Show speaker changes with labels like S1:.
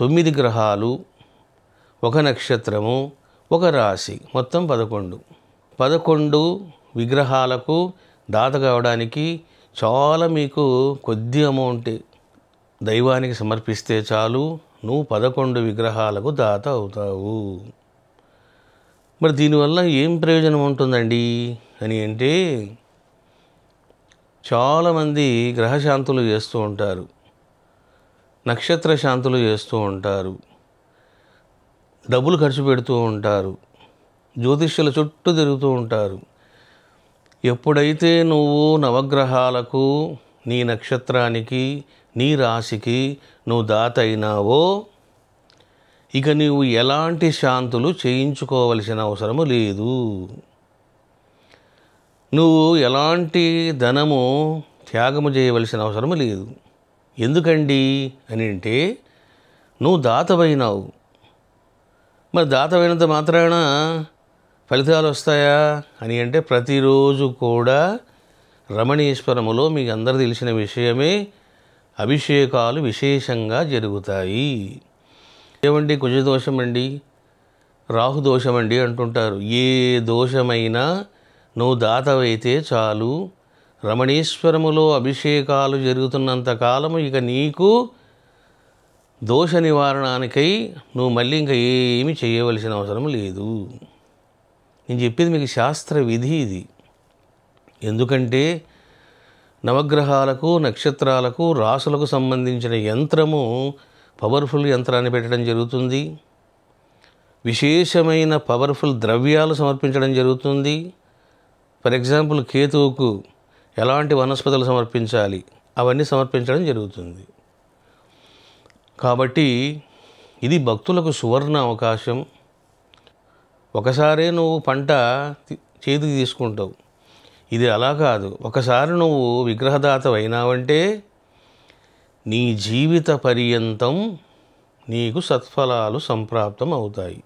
S1: 9 గ్రహాలు, ఒక నక్షత్రము, ఒక రాశి, మొత్తం 11 విగ్రహాలకు దాత కావడానికి చాలా మీకు కొద్ది అమౌంట్ దైవానికి సమర్పిస్తే చాలు, నువ్వు 11 విగ్రహాలకు దాత అవుతావు. మరి దీనివల్ల ఏం ప్రయోజనం ఉంటుందండి అని అంటే, చాలామంది గ్రహశాంతులు చేస్తూ ఉంటారు, నక్షత్ర శాంతులు చేస్తూ ఉంటారు, డబ్బులు ఖర్చు పెడుతూ ఉంటారు, జ్యోతిష్యుల చుట్టూ తిరుగుతూ ఉంటారు. ఎప్పుడైతే నువ్వు నవగ్రహాలకు, నీ నక్షత్రానికి, నీ రాశికి నువ్వు దాత అయినావో, ఇక నీవు ఎలాంటి శాంతులు చేయించుకోవలసిన అవసరము లేదు. నువ్వు ఎలాంటి ధనము త్యాగము చేయవలసిన అవసరము లేదు. ఎందుకండి అని అంటే, నువ్వు దాతవైనావు. మరి దాతమైనంత మాత్రాన ఫలితాలు వస్తాయా అని అంటే, ప్రతిరోజు కూడా రమణీశ్వరములో మీకు అందరూ తెలిసిన విషయమే, అభిషేకాలు విశేషంగా జరుగుతాయి. ఏమండి కుజదోషం అండి, రాహుదోషం అండి అంటుంటారు. ఏ దోషమైనా నువ్వు దాతవైతే చాలు, రమణీశ్వరములో అభిషేకాలు జరుగుతున్నంత కాలము ఇక నీకు దోష నివారణానికై నువ్వు మళ్ళీ ఇంకా ఏమీ చేయవలసిన అవసరం లేదు. నేను చెప్పేది మీకు శాస్త్ర విధి ఇది. ఎందుకంటే నవగ్రహాలకు, నక్షత్రాలకు, రాసులకు సంబంధించిన యంత్రము, పవర్ఫుల్ యంత్రాన్ని పెట్టడం జరుగుతుంది. విశేషమైన పవర్ఫుల్ ద్రవ్యాలు సమర్పించడం జరుగుతుంది. ఫర్ ఎగ్జాంపుల్ కేతువుకు ఎలాంటి వనస్పతులు సమర్పించాలి అవన్నీ సమర్పించడం జరుగుతుంది. కాబట్టి ఇది భక్తులకు సువర్ణ అవకాశం. ఒకసారే నువ్వు పంట చేతికి తీసుకుంటావు, ఇది అలా కాదు. ఒకసారి నువ్వు విగ్రహదాత అయినావంటే నీ జీవిత పర్యంతం నీకు సత్ఫలాలు సంప్రాప్తం అవుతాయి.